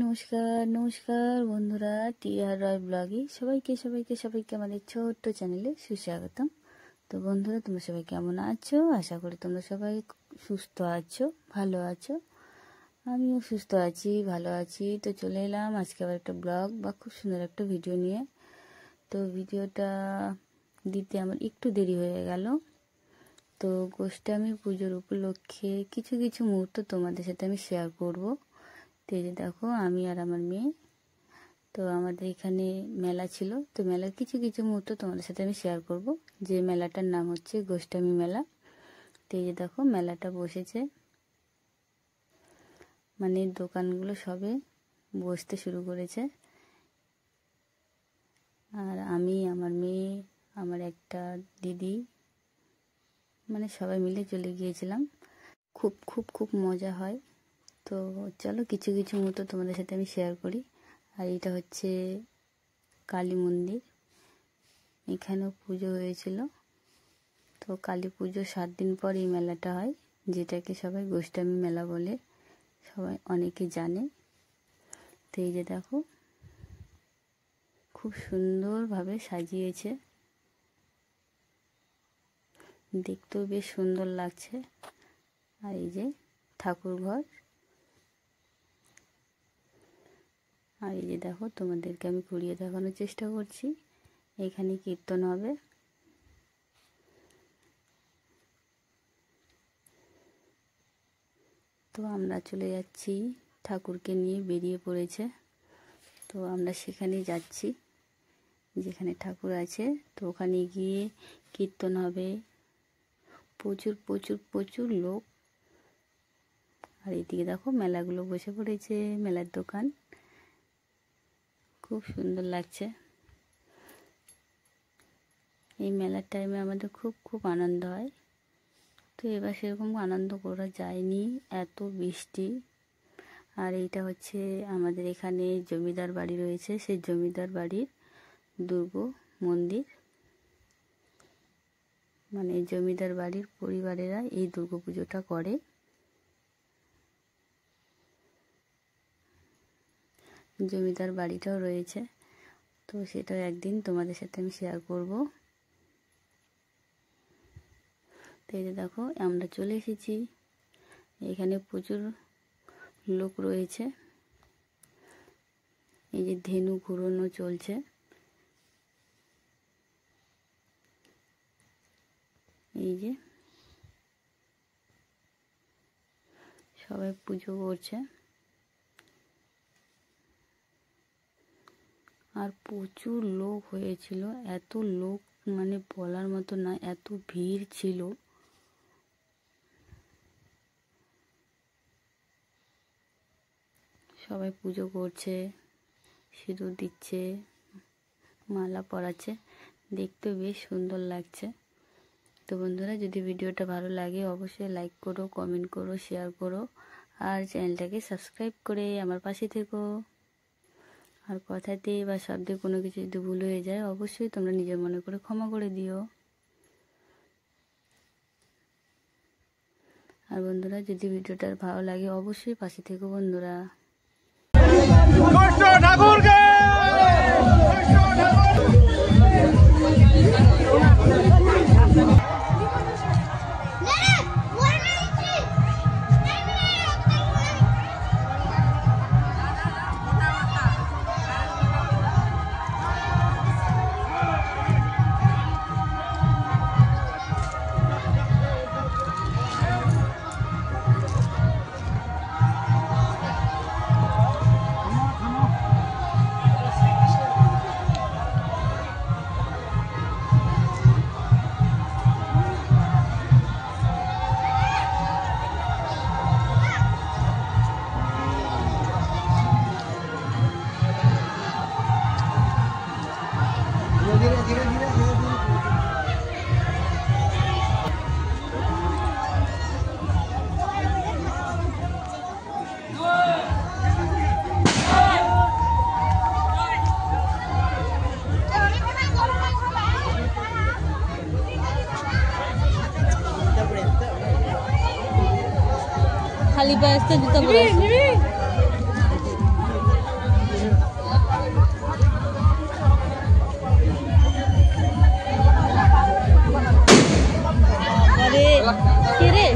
নমস্কার নমস্কার বন্ধুরা, টিআর রয় ব্লগে সবাইকে আমাদের ছোট্ট চ্যানেলে সুস্বাগতম। তো বন্ধুরা, তোমরা সবাই কেমন আছো? আশা করি তোমরা সবাই সুস্থ আছো, ভালো আছো। আমিও সুস্থ আছি, ভালো আছি। তো চলে এলাম আজকে আবার একটা ব্লগ বা খুব সুন্দর একটা ভিডিও নিয়ে। তো ভিডিওটা দিতে আমার একটু দেরি হয়ে গেল। তো গোষ্ঠী পুজোর উপলক্ষে কিছু কিছু মুহূর্ত তোমাদের সাথে আমি শেয়ার করব। তো এই যে দেখো, আমি আর আমার মেয়ে, তো আমাদের এখানে মেলা ছিল, তো মেলার কিছু কিছু মুহূর্ত তোমাদের সাথে আমি শেয়ার করব। যে মেলাটার নাম হচ্ছে গোষ্ঠী মেলা। তো এই যে দেখো, মেলাটা বসেছে, মানে দোকানগুলো সবে বসতে শুরু করেছে। আর আমি, আমার মেয়ে, আমার একটা দিদি, মানে সবাই মিলে চলে গিয়েছিলাম। খুব খুব খুব মজা হয়। তো চলো কিছু কিছু মুহূর্ত তোমাদের সাথে আমি শেয়ার করি। আর এটা হচ্ছে কালী মন্দির, এখানেও পুজো হয়েছিল। তো কালী পুজো 7 দিন পর এই মেলাটা হয়, যেটাকে সবাই গোষ্ঠী মেলা বলে, সবাই অনেকে জানে। তো এই যে দেখো, খুব সুন্দরভাবে সাজিয়েছে, দেখতেও বেশ সুন্দর লাগছে। আর এই যে ঠাকুর ঘর। আর এই যে দেখো, তোমাদেরকে আমি ঘুরিয়ে দেখানোর চেষ্টা করছি। এখানে কীর্তন হবে। তো আমরা চলে যাচ্ছি, ঠাকুরকে নিয়ে বেরিয়ে পড়েছে। তো আমরা সেখানেই যাচ্ছি, যেখানে ঠাকুর আছে। তো ওখানে গিয়ে কীর্তন হবে, প্রচুর প্রচুর প্রচুর লোক। আর এইদিকে দেখো, মেলাগুলো বসে পড়েছে, মেলার দোকান, খুব সুন্দর লাগছে। এই মেলার টাইমে আমাদের খুব খুব আনন্দ হয়। তো এবার সেরকম আনন্দ করা যায়নি, এত বৃষ্টি। আর এইটা হচ্ছে আমাদের এখানে জমিদার বাড়ি রয়েছে, সেই জমিদার বাড়ির দুর্গা মন্দির, মানে জমিদার বাড়ির পরিবারেরা এই দুর্গা পুজোটা করে। জমিদার বাড়িটাও রয়েছে, তো সেটা একদিন তোমাদের সাথে আমি শেয়ার করব। তো এই যে দেখো, আমরা চলে এসেছি, এখানে প্রচুর লোক রয়েছে। এই যে ধেনু ঘুরানো চলছে। এই যে সবাই পুজো করছে। আর প্রচুর লোক হয়েছিল, এত লোক মানে বলার মতো না, এত ভিড় ছিল। সবাই পুজো করছে, সিঁদুর দিচ্ছে, মালা পরাচ্ছে, দেখতে বেশ সুন্দর লাগছে। তো বন্ধুরা, যদি ভিডিওটা ভালো লাগে অবশ্যই লাইক করো, কমেন্ট করো, শেয়ার করো, আর চ্যানেলটাকে সাবস্ক্রাইব করে আমার পাশে থেকো। আর কথাতে বা শব্দে কোনো কিছু যদি ভুল হয়ে যায় অবশ্যই তোমরা নিজের মনে করে ক্ষমা করে দিও। আর বন্ধুরা, যদি ভিডিওটা ভালো লাগে অবশ্যই পাশে থেকো বন্ধুরা। খালি পায়ে আসতে জুতো পরে আসছে। আরে কে রে?